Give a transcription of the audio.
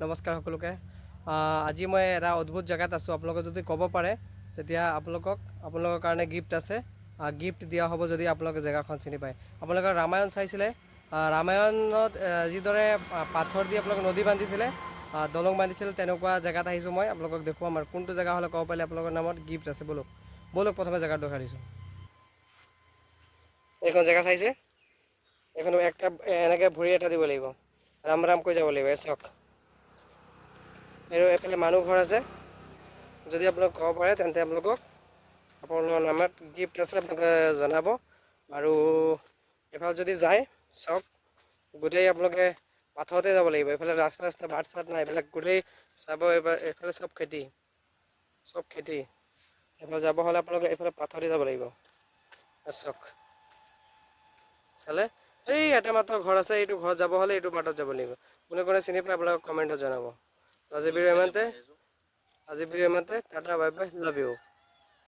নমস্কাৰ সকলোকে। আজি মই এটা অদ্ভুত জেগাত আছোঁ। আপোনালোকে যদি ক'ব পাৰে তেতিয়া আপোনালোকৰ কাৰণে গিফ্ট আছে। গিফ্ট দিয়া হ'ব যদি আপোনালোকে জেগাখন চিনি পায়। আপোনালোকে ৰামায়ণ চাইছিলে? ৰামায়ণত যিদৰে পাথৰ দি আপোনালোকে নদী বান্ধিছিলে, দলং বান্ধিছিলে, তেনেকুৱা জেগাত আহিছোঁ মই। আপোনালোকক দেখুৱাম আৰু কোনটো জেগা হ'লে ক'ব পাৰিলে আপোনালোকৰ নামত গিফ্ট আছে। বলক প্ৰথমে জেগাত দেখাই দিছোঁ। এইখন জেগা চাইছে? এইখন একটা এনেকৈ ভৰি এটা দিব লাগিব, ৰাম ৰাম কৈ যাব লাগিব। চাওক, আৰু এইফালে মানুহ ঘৰ আছে। যদি আপোনালোক ক'ব পাৰে তেন্তে আপোনালোকৰ নামত গিফ্ট আছে, আপোনালোকে জনাব। আৰু এফালে যদি যায়, চাওক, গোটেই আপোনালোকে পাথৰতে যাব লাগিব। এইফালে ৰাস্তা বাট চাট নাই, এইবিলাক গোটেই চাব। এইফালে চব খেতি। এইফালে যাব হ'লে আপোনালোকে এইফালে পাথৰতে যাব লাগিব। চাওক, চালে? এই এটা মাত্ৰ ঘৰ আছে। এইটো ঘৰত যাব হ'লে এইটো বাটত যাব লাগিব। কোনে চিনি পায় আপোনালোকে কমেণ্টত জনাব। আজি ভিডিঅ' ইমানতে। Tata, bye bye, love you.